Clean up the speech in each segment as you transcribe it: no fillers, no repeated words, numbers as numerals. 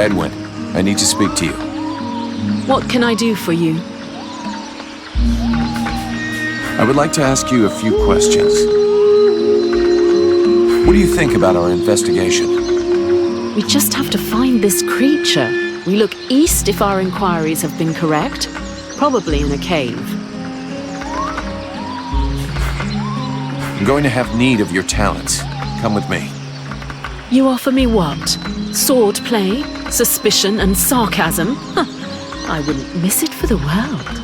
Edwin, I need to speak to you. What can I do for you? I would like to ask you a few questions. What do you think about our investigation? We just have to find this creature. We look east if our inquiries have been correct. Probably in a cave. I'm going to have need of your talents. Come with me. You offer me what? Sword play, suspicion, and sarcasm? Huh. I wouldn't miss it for the world.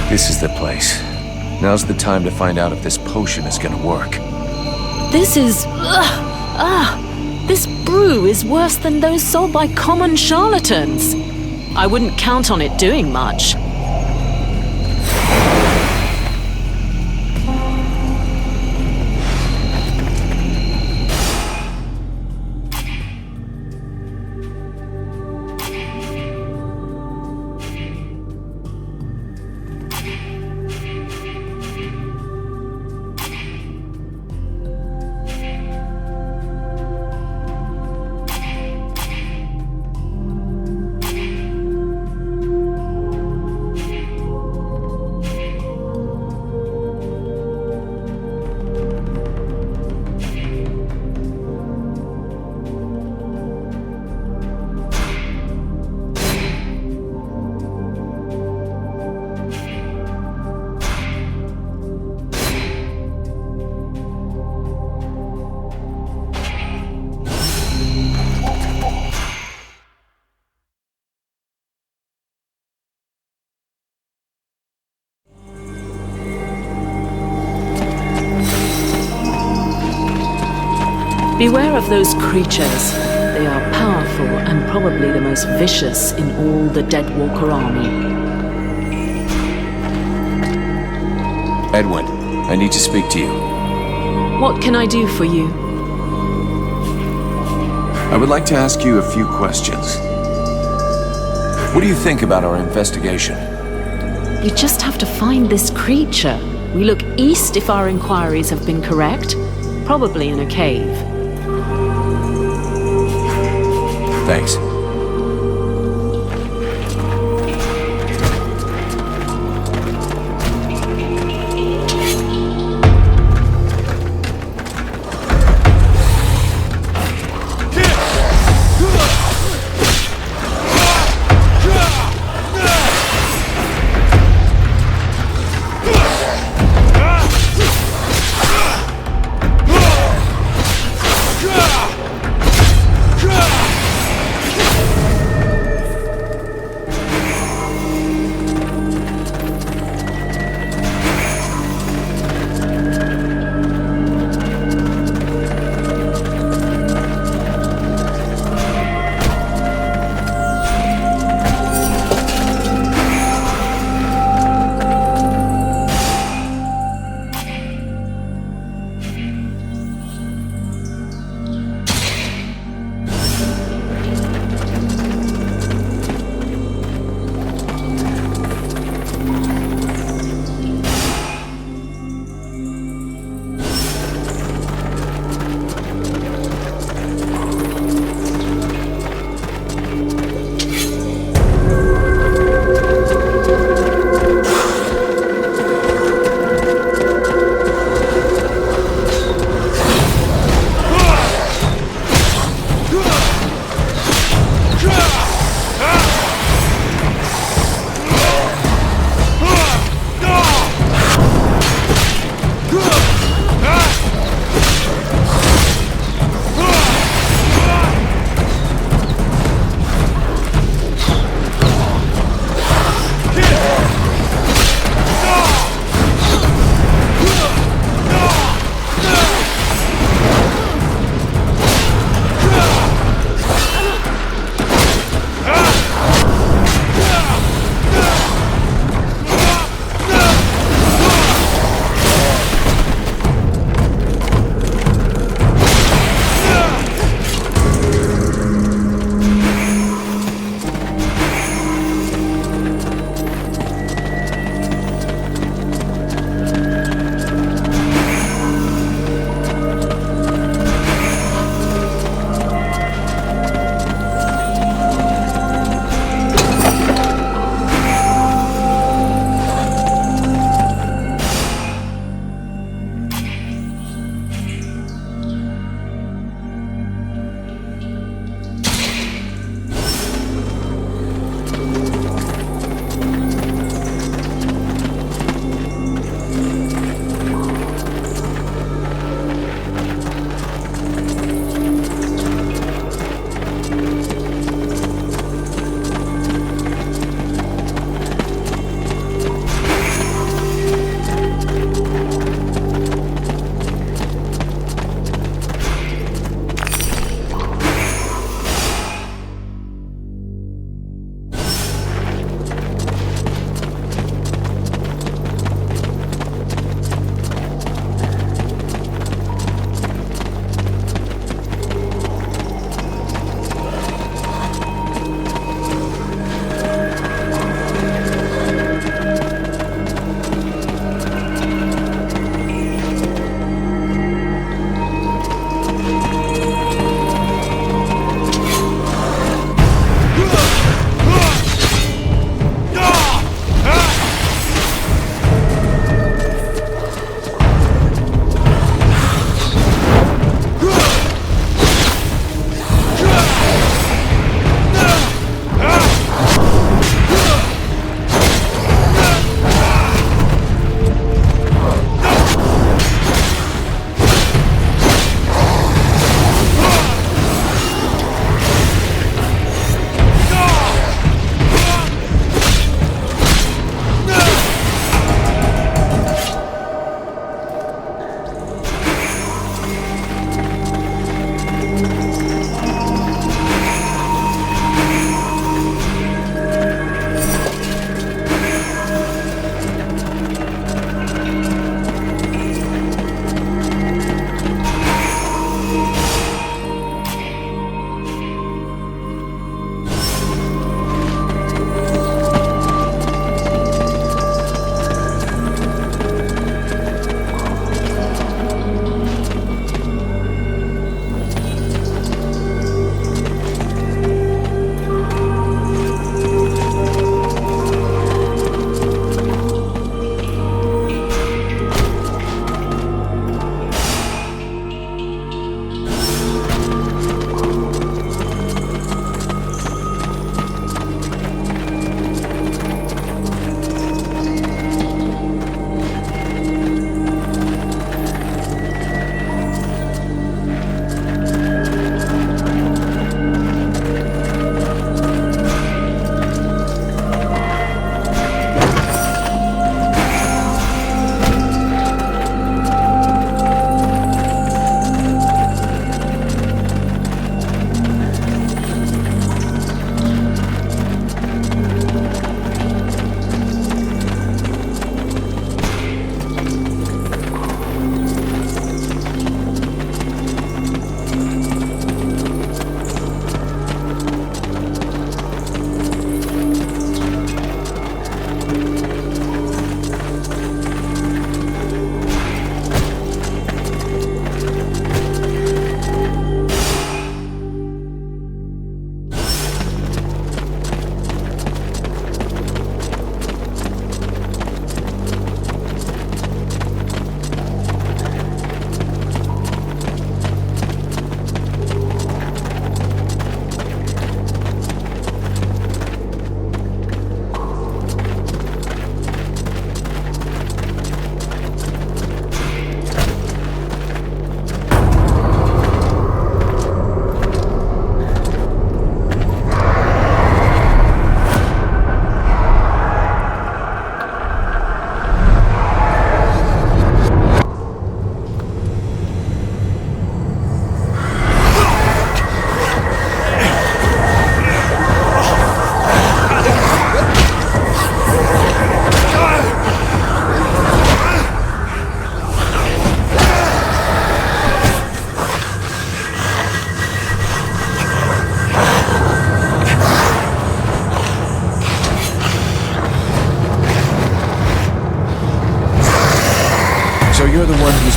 This is the place. Now's the time to find out if this potion is gonna work. This is... This brew is worse than those sold by common charlatans. I wouldn't count on it doing much. Beware of those creatures. They are powerful and probably the most vicious in all the Deadwalker army. Edwin, I need to speak to you. What can I do for you? I would like to ask you a few questions. What do you think about our investigation? You just have to find this creature. We look east if our inquiries have been correct. Probably in a cave. Thanks.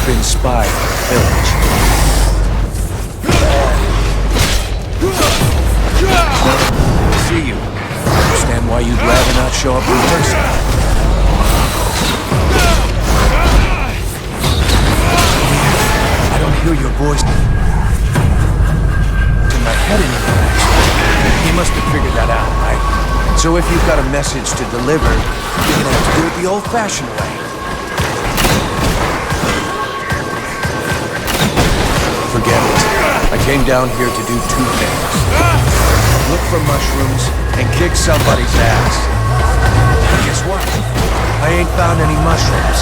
been spied by the village. I see you. Understand why you'd rather not show up in person. I don't hear your voice in my head anymore. You must have figured that out, right? So if you've got a message to deliver, you're gonna have to do it the old-fashioned way. Forget it. I came down here to do two things. Look for mushrooms and kick somebody's ass. But guess what? I ain't found any mushrooms.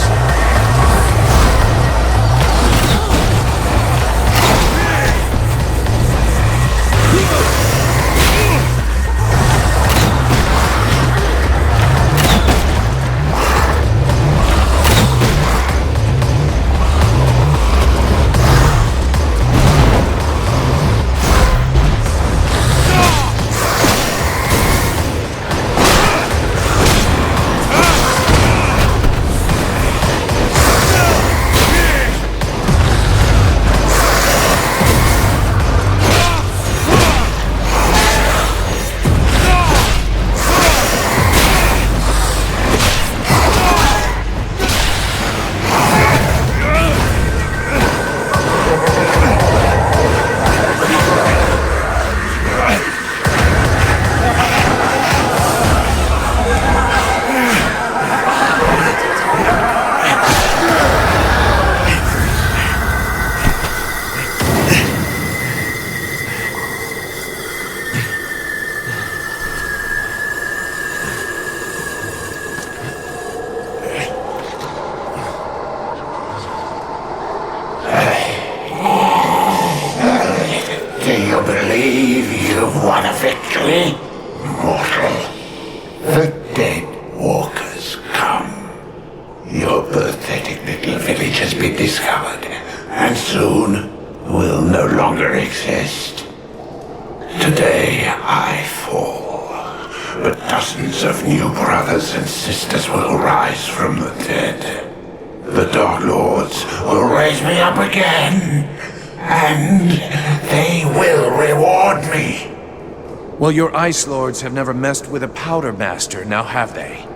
Well, your Ice Lords have never messed with a Powder Master, now have they?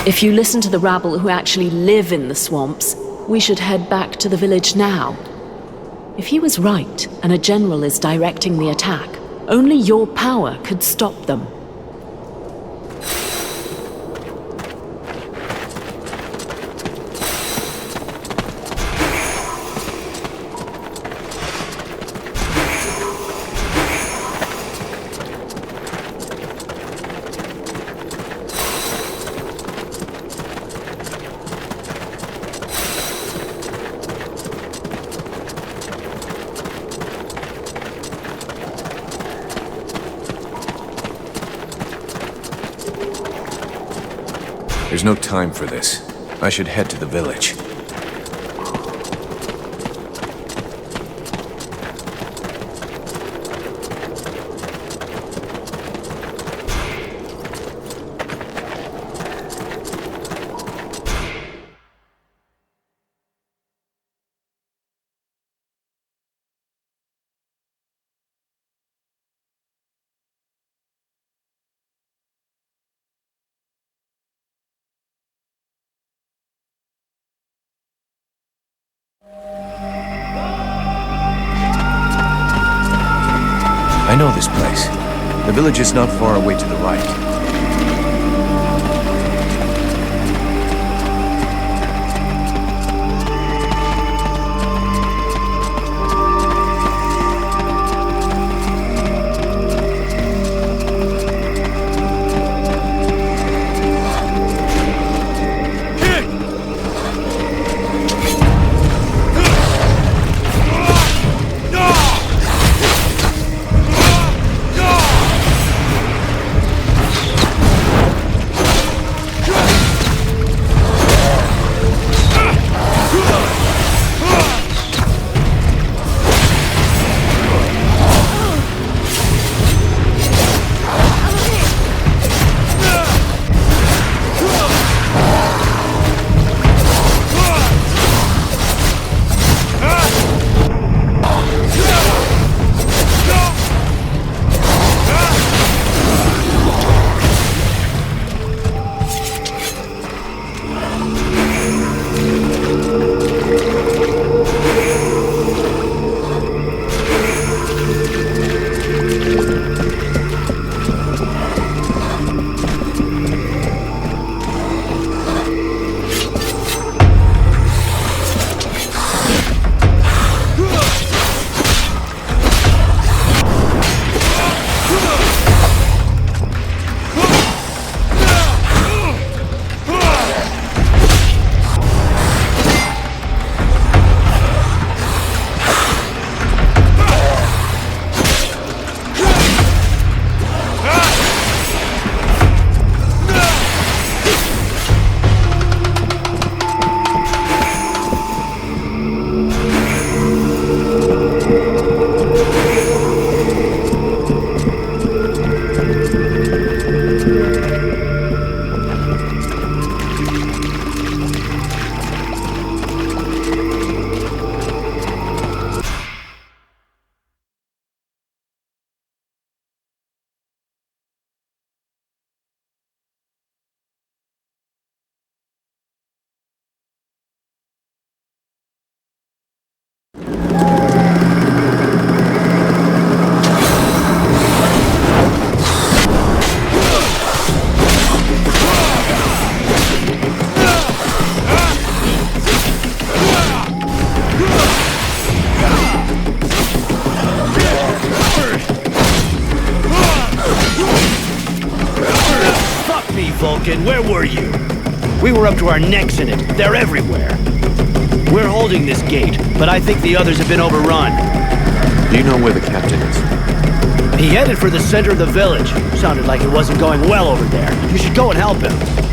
If you listen to the rabble who actually live in the swamps, we should head back to the village now. If he was right, and a general is directing the attack, only your power could stop them. There's no time for this. I should head to the village. I know this place. The village is not far away to the right. me, Vulcan. Where were you? We were up to our necks in it. They're everywhere. We're holding this gate, but I think the others have been overrun. Do you know where the captain is? He headed for the center of the village. Sounded like it wasn't going well over there. You should go and help him.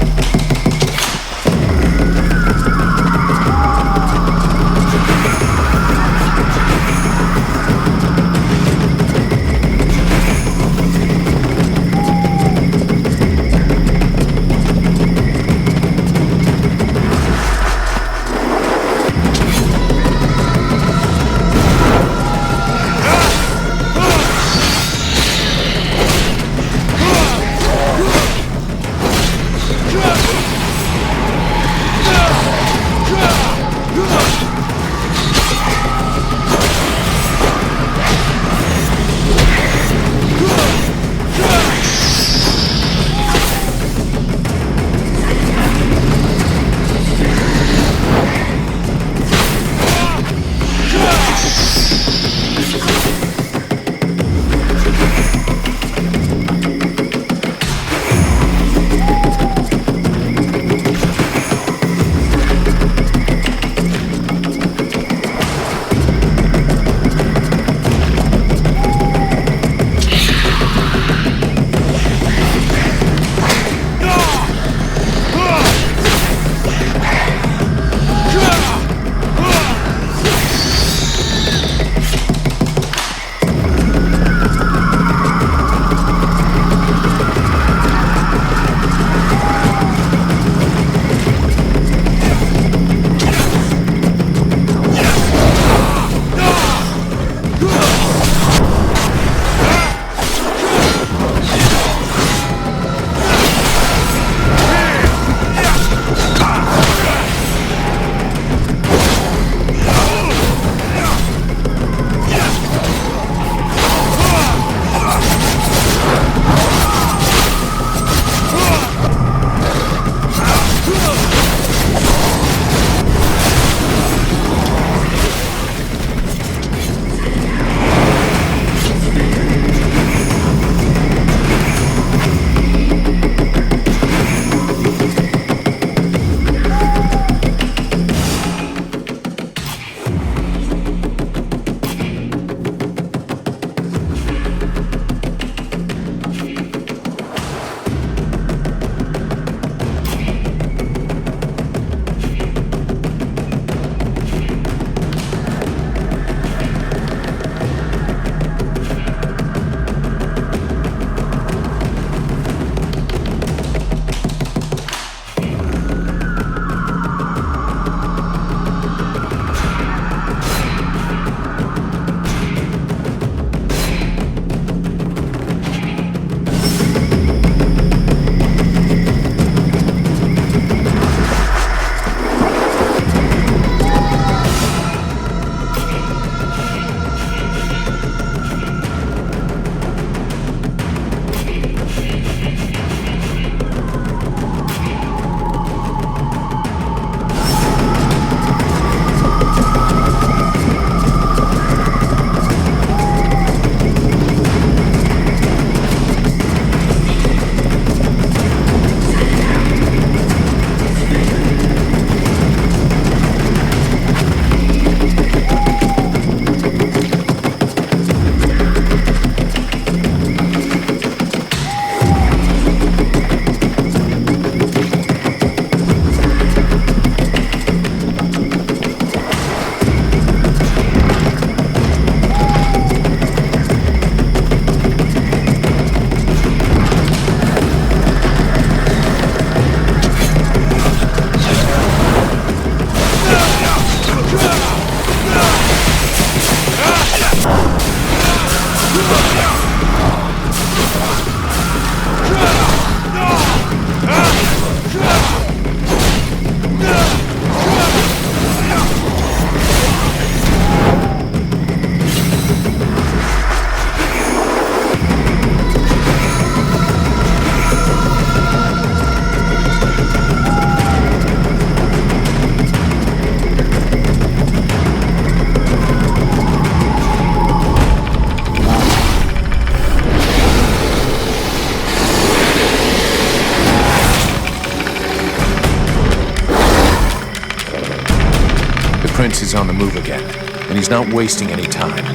place is on the move again, and he's not wasting any time.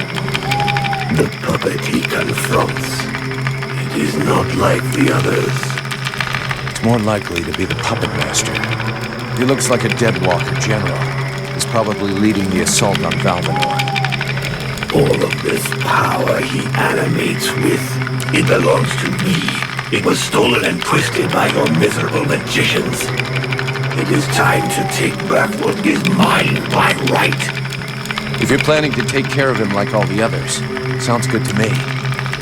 The puppet he confronts, it is not like the others. It's more likely to be the puppet master. He looks like a Deadwalker general. He's probably leading the assault on Valvenor. All of this power he animates with, it belongs to me. It was stolen and twisted by your miserable magicians. It is time to take back what is mine by right. If you're planning to take care of him like all the others, sounds good to me.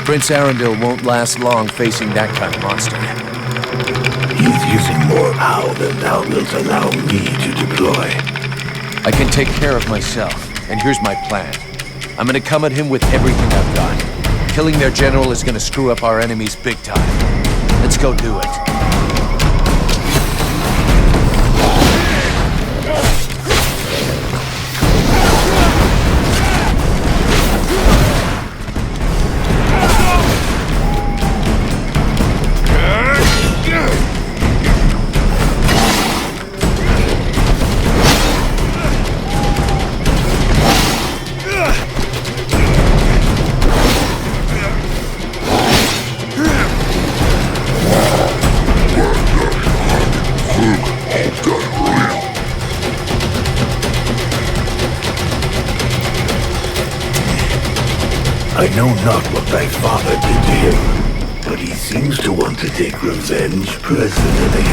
Prince Arundel won't last long facing that kind of monster. He's using more power than thou wilt allow me to deploy. I can take care of myself, and here's my plan. I'm gonna come at him with everything I've got. Killing their general is gonna screw up our enemies big time. Let's go do it. I know not what thy father did to him, but he seems to want to take revenge personally.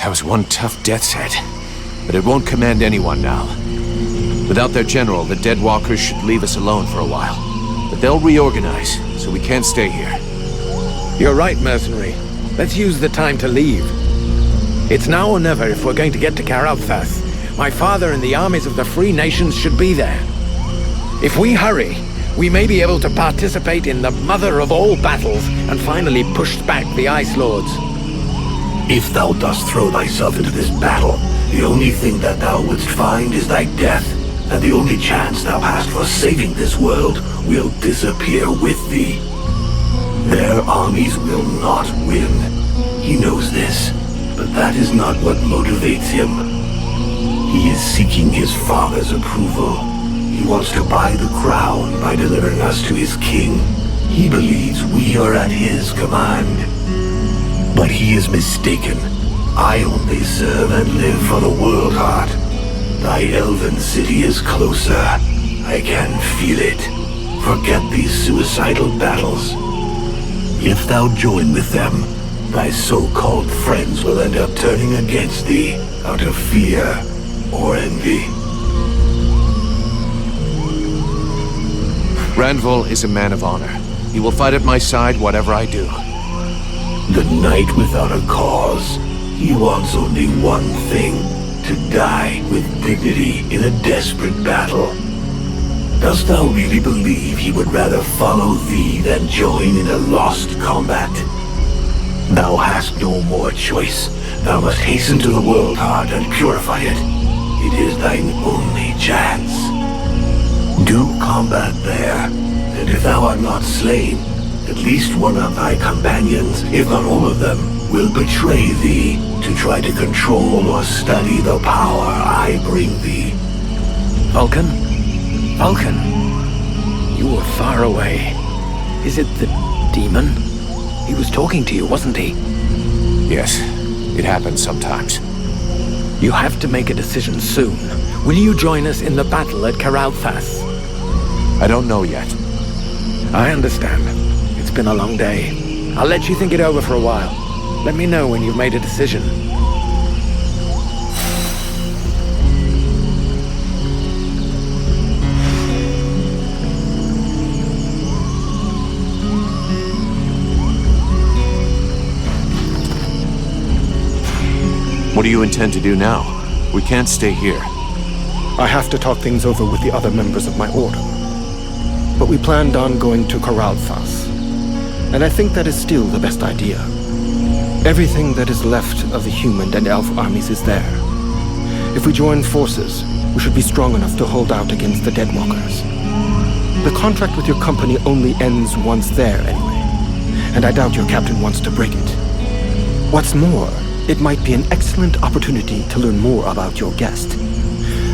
That was one tough death's head, but it won't command anyone now. Without their general, the Deadwalkers should leave us alone for a while. But they'll reorganize, so we can't stay here. You're right, mercenary. Let's use the time to leave. It's now or never if we're going to get to Carabthas. My father and the armies of the Free Nations should be there. If we hurry, we may be able to participate in the mother of all battles and finally push back the Ice Lords. If thou dost throw thyself into this battle, the only thing that thou wouldst find is thy death, and the only chance thou hast for saving this world will disappear with thee. Their armies will not win. He knows this, but that is not what motivates him. He is seeking his father's approval. He wants to buy the crown by delivering us to his king. He believes we are at his command. But he is mistaken. I only serve and live for the world heart. Thy elven city is closer. I can feel it. Forget these suicidal battles. If thou join with them, thy so-called friends will end up turning against thee out of fear or envy. Randval is a man of honor. He will fight at my side whatever I do. The knight without a cause. He wants only one thing, to die with dignity in a desperate battle. Dost thou really believe he would rather follow thee than join in a lost combat? Thou hast no more choice. Thou must hasten to the world heart and purify it. It is thine only chance. Do combat there, and if thou art not slain, at least one of thy companions, if not all of them, will betray thee to try to control or study the power I bring thee. Vulcan? Vulcan? You were far away. Is it the demon? He was talking to you, wasn't he? Yes, it happens sometimes. You have to make a decision soon. Will you join us in the battle at Karalthas? I don't know yet. I understand. It's been a long day. I'll let you think it over for a while. Let me know when you've made a decision. What do you intend to do now? We can't stay here. I have to talk things over with the other members of my order. But we planned on going to Karalthas, and I think that is still the best idea. Everything that is left of the human and elf armies is there. If we join forces, we should be strong enough to hold out against the Deadwalkers. The contract with your company only ends once there anyway, and I doubt your captain wants to break it. What's more, it might be an excellent opportunity to learn more about your guest.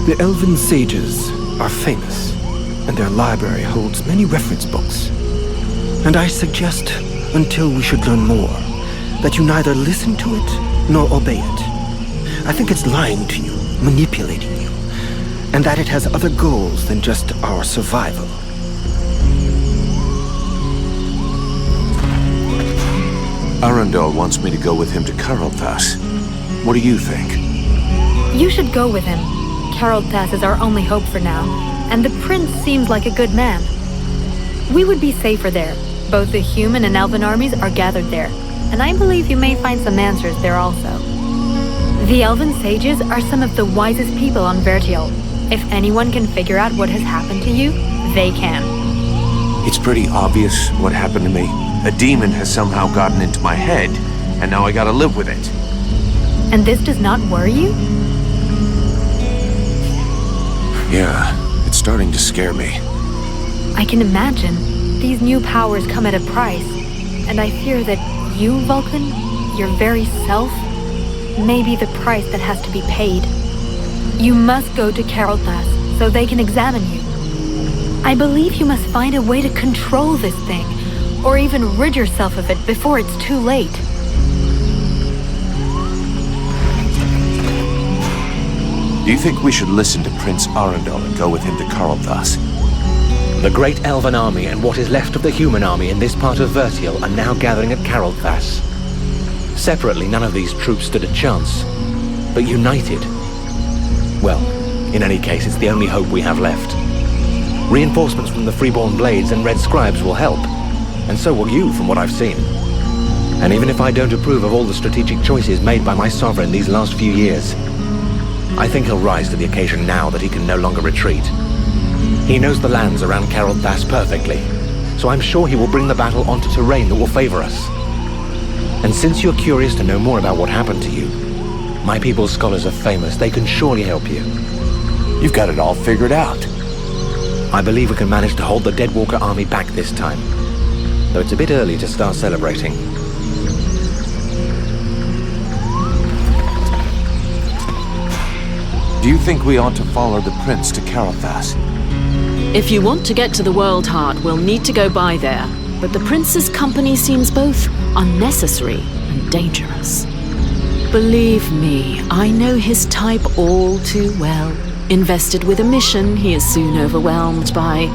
The elven sages are famous, and their library holds many reference books. And I suggest, until we should learn more, that you neither listen to it nor obey it. I think it's lying to you, manipulating you, and that it has other goals than just our survival. Arundel wants me to go with him to Karalthas. What do you think? You should go with him. Karalthas is our only hope for now, and the prince seems like a good man. We would be safer there. Both the human and elven armies are gathered there, and I believe you may find some answers there also. The elven sages are some of the wisest people on Vертьел. If anyone can figure out what has happened to you, they can. It's pretty obvious what happened to me. A demon has somehow gotten into my head, and now I gotta live with it. And this does not worry you? Yeah, it's starting to scare me. I can imagine. These new powers come at a price, and I fear that you, Vulcan, your very self, may be the price that has to be paid. You must go to Karalthas so they can examine you. I believe you must find a way to control this thing, or even rid yourself of it before it's too late. Do you think we should listen to Prince Arundel and go with him to Karalthas? The great elven army and what is left of the human army in this part of Vертьел are now gathering at Karalthas. Separately, none of these troops stood a chance, but united... well, in any case, it's the only hope we have left. Reinforcements from the Freeborn Blades and Red Scribes will help, and so will you from what I've seen. And even if I don't approve of all the strategic choices made by my sovereign these last few years, I think he'll rise to the occasion now that he can no longer retreat. He knows the lands around Karalthas perfectly, so I'm sure he will bring the battle onto terrain that will favor us. And since you're curious to know more about what happened to you, my people's scholars are famous. They can surely help you. You've got it all figured out. I believe we can manage to hold the Deadwalker army back this time, though it's a bit early to start celebrating. Do you think we ought to follow the prince to Karalthas? If you want to get to the World Heart, we'll need to go by there. But the prince's company seems both unnecessary and dangerous. Believe me, I know his type all too well. Invested with a mission, he is soon overwhelmed by,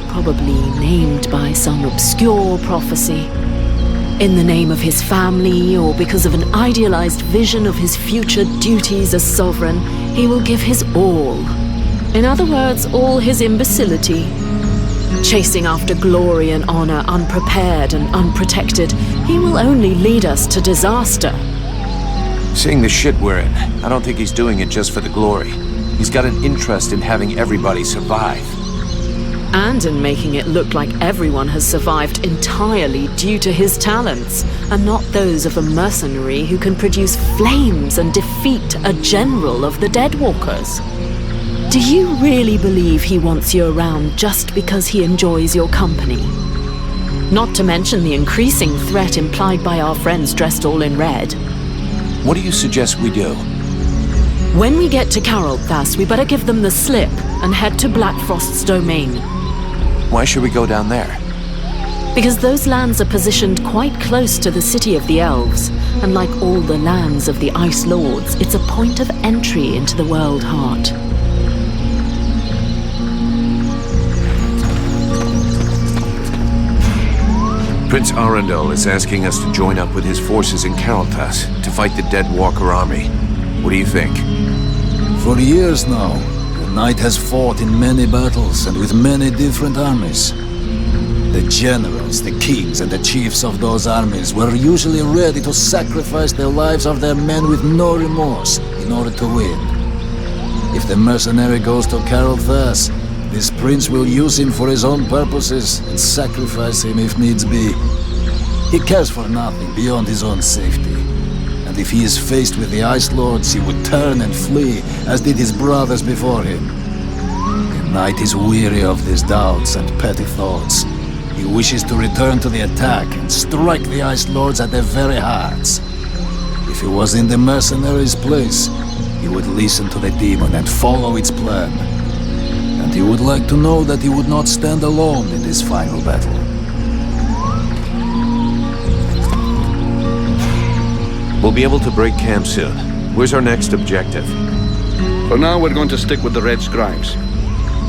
probably named by some obscure prophecy. In the name of his family, or because of an idealized vision of his future duties as sovereign, he will give his all. In other words, all his imbecility. Chasing after glory and honor, unprepared and unprotected, he will only lead us to disaster. Seeing the shit we're in, I don't think he's doing it just for the glory. He's got an interest in having everybody survive. And in making it look like everyone has survived entirely due to his talents, and not those of a mercenary who can produce flames and defeat a general of the Deadwalkers. Do you really believe he wants you around just because he enjoys your company? Not to mention the increasing threat implied by our friends dressed all in red. What do you suggest we do? When we get to Carolthas, we better give them the slip and head to Blackfrost's domain. Why should we go down there? Because those lands are positioned quite close to the city of the elves, and like all the lands of the Ice Lords, it's a point of entry into the World Heart. Prince Arundel is asking us to join up with his forces in Carolthas to fight the Deadwalker army. What do you think? For years now, the Knight has fought in many battles and with many different armies. The generals, the kings, and the chiefs of those armies were usually ready to sacrifice the lives of their men with no remorse in order to win. If the mercenary goes to Carolthas, this prince will use him for his own purposes and sacrifice him if needs be. He cares for nothing beyond his own safety. And if he is faced with the Ice Lords, he would turn and flee, as did his brothers before him. The Knight is weary of these doubts and petty thoughts. He wishes to return to the attack and strike the Ice Lords at their very hearts. If he was in the mercenaries' place, he would listen to the demon and follow its plan. And he would like to know that he would not stand alone in this final battle. We'll be able to break camp soon. Where's our next objective? For now, we're going to stick with the Red Scribes.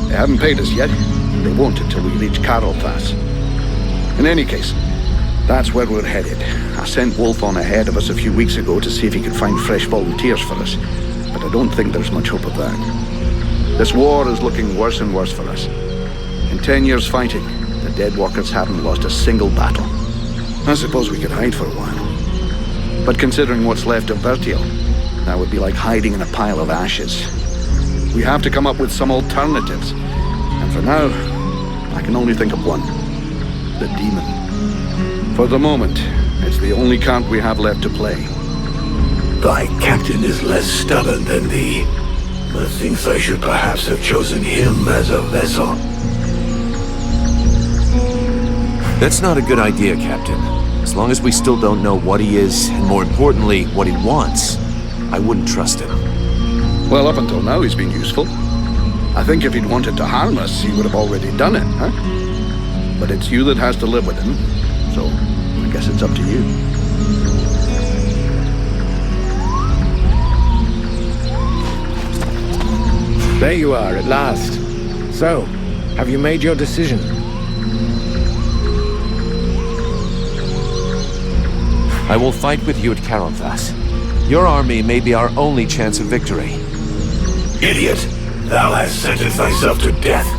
They haven't paid us yet, and they won't until we reach Carolthas. In any case, that's where we're headed. I sent Wolf on ahead of us a few weeks ago to see if he could find fresh volunteers for us, but I don't think there's much hope of that. This war is looking worse and worse for us. In 10 years fighting, the Deadwalkers haven't lost a single battle. I suppose we could hide for a while. But considering what's left of Vертьел, that would be like hiding in a pile of ashes. We have to come up with some alternatives. And for now, I can only think of one. The demon. For the moment, it's the only card we have left to play. Thy captain is less stubborn than thee, but thinks I should perhaps have chosen him as a vessel. That's not a good idea, Captain. As long as we still don't know what he is, and more importantly, what he wants, I wouldn't trust him. Well, up until now, he's been useful. I think if he'd wanted to harm us, he would have already done it, huh? But it's you that has to live with him, so I guess it's up to you. There you are, at last. So, have you made your decision? I will fight with you at Carolthas. Your army may be our only chance of victory. Idiot! Thou hast sentenced thyself to death.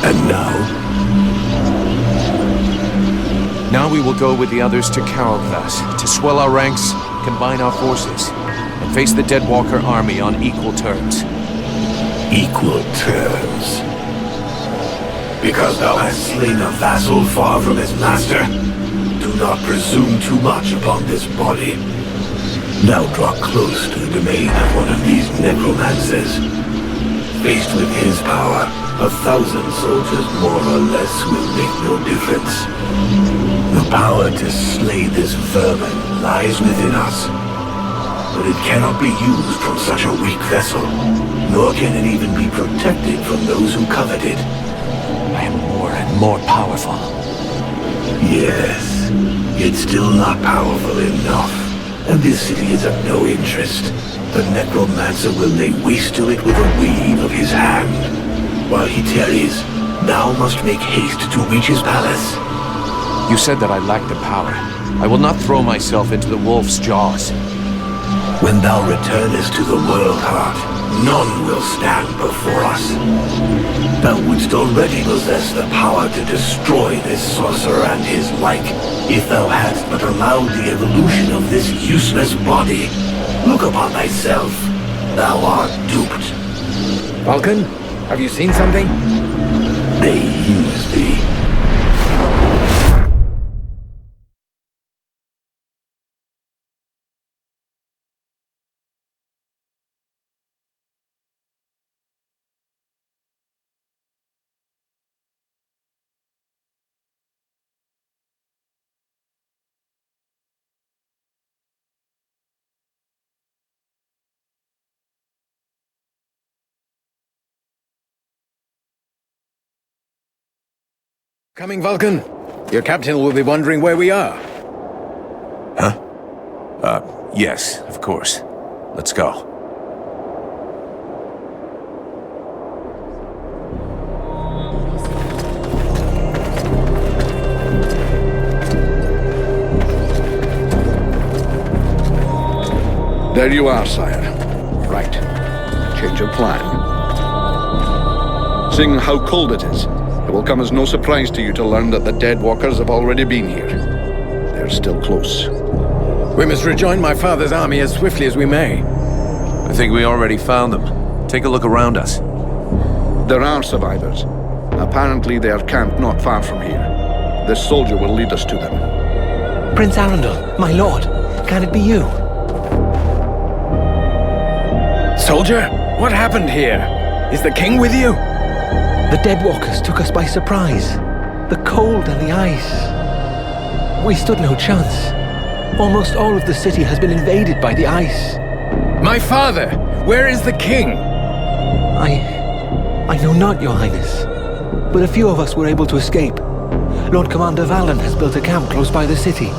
And now? Now we will go with the others to Carolthas, to swell our ranks, combine our forces, and face the Deadwalker army on equal terms. Equal terms? Because thou hast slain a vassal far from his master? Do not presume too much upon this body. Now draw close to the domain of one of these necromancers. Faced with his power, 1,000 soldiers more or less will make no difference. The power to slay this vermin lies within us. But it cannot be used from such a weak vessel, nor can it even be protected from those who covet it. I am more and more powerful. Yes, yet still not powerful enough. and this city is of no interest. The necromancer will lay waste to it with a wave of his hand. While he tarries, thou must make haste to reach his palace. You said that I lacked the power. I will not throw myself into the wolf's jaws. When thou returnest to the world heart, none will stand before us. Thou wouldst already possess the power to destroy this sorcerer and his like, if thou hadst but allowed the evolution of this useless body. Look upon thyself. Thou art duped. Vulcan, have you seen something? They use thee. Coming, Vulcan. Your captain will be wondering where we are. Huh? Yes, of course. Let's go. There you are, sire. Right. Change of plan. Seeing how cold it is, it will come as no surprise to you to learn that the dead walkers have already been here. They're still close. We must rejoin my father's army as swiftly as we may. I think we already found them. Take a look around us. There are survivors. Apparently they are camped not far from here. This soldier will lead us to them. Prince Arundel, my lord, can it be you? Soldier, what happened here? Is the king with you? The Deadwalkers took us by surprise. The cold and the ice. We stood no chance. Almost all of the city has been invaded by the ice. My father! Where is the king? I know not, your highness. But a few of us were able to escape. Lord Commander Valen has built a camp close by the city.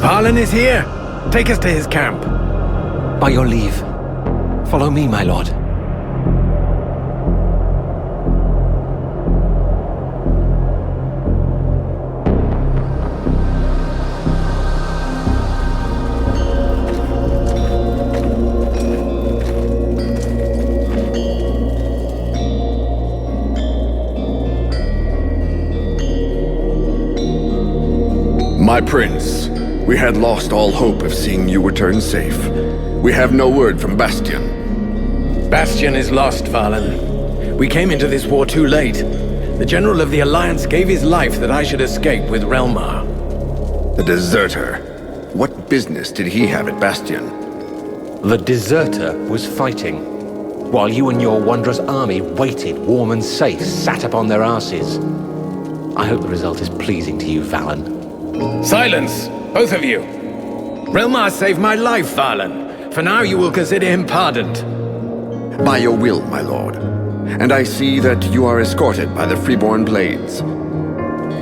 Valen is here! Take us to his camp. By your leave. Follow me, my lord. My prince, we had lost all hope of seeing you return safe. We have no word from Bastion. Bastion is lost, Valen. We came into this war too late. The General of the Alliance gave his life that I should escape with Relmar. The deserter. What business did he have at Bastion? The deserter was fighting, while you and your wondrous army waited warm and safe, sat upon their asses. I hope the result is pleasing to you, Valen. Silence, both of you! Relmar saved my life, Valen. For now you will consider him pardoned. By your will, my lord. And I see that you are escorted by the Freeborn Blades.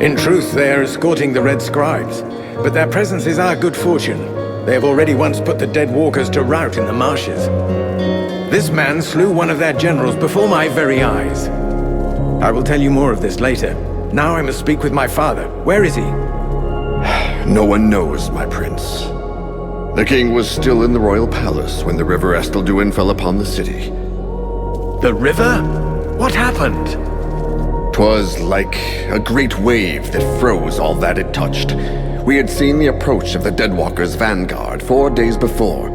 In truth, they are escorting the Red Scribes, but their presence is our good fortune. They have already once put the dead walkers to rout in the marshes. This man slew one of their generals before my very eyes. I will tell you more of this later. Now I must speak with my father. Where is he? No one knows, my prince. The king was still in the royal palace when the river Estelduin fell upon the city. The river? What happened? 'Twas like a great wave that froze all that it touched. We had seen the approach of the Deadwalkers' vanguard 4 days before,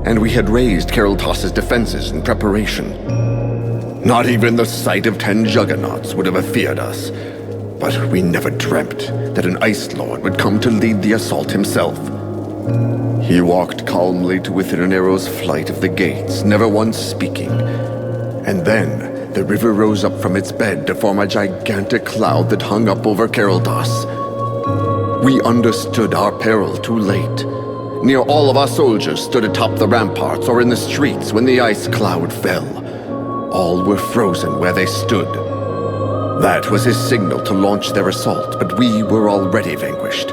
and we had raised Caroltoss's defenses in preparation. Not even the sight of 10 juggernauts would have feared us. But we never dreamt that an Ice Lord would come to lead the assault himself. He walked calmly to within an arrow's flight of the gates, never once speaking. And then the river rose up from its bed to form a gigantic cloud that hung up over Caroltoss. We understood our peril too late. Near all of our soldiers stood atop the ramparts or in the streets when the ice cloud fell. All were frozen where they stood. That was his signal to launch their assault, but we were already vanquished.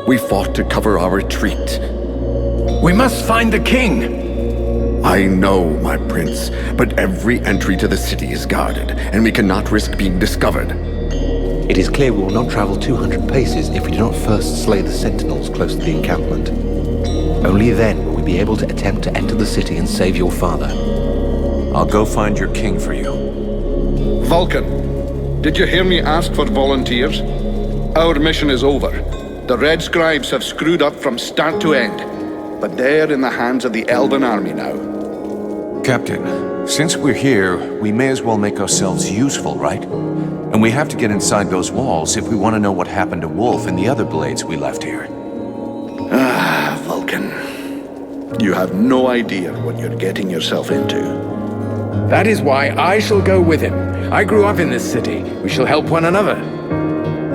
We fought to cover our retreat, We must find the king! I know, my prince, but every entry to the city is guarded, and we cannot risk being discovered. It is clear we will not travel 200 paces if we do not first slay the sentinels close to the encampment. Only then will we be able to attempt to enter the city and save your father. I'll go find your king for you. Vulcan, did you hear me ask for volunteers? Our mission is over. The Red Scribes have screwed up from start to end, but they're in the hands of the Elven army now. Captain, since we're here, we may as well make ourselves useful, right? And we have to get inside those walls if we want to know what happened to Wolf and the other blades we left here. Ah, Vulcan. You have no idea what you're getting yourself into. That is why I shall go with him. I grew up in this city. We shall help one another.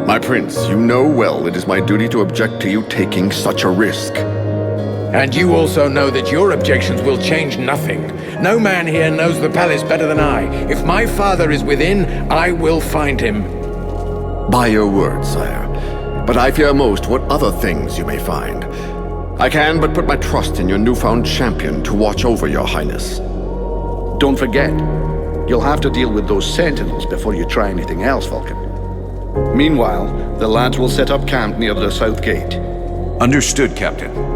My prince, you know well it is my duty to object to you taking such a risk. And you also know that your objections will change nothing. No man here knows the palace better than I. If my father is within, I will find him. By your word, sire. But I fear most what other things you may find. I can but put my trust in your newfound champion to watch over your highness. Don't forget, you'll have to deal with those sentinels before you try anything else, Vulcan. Meanwhile, the lads will set up camp near the south gate. Understood, Captain.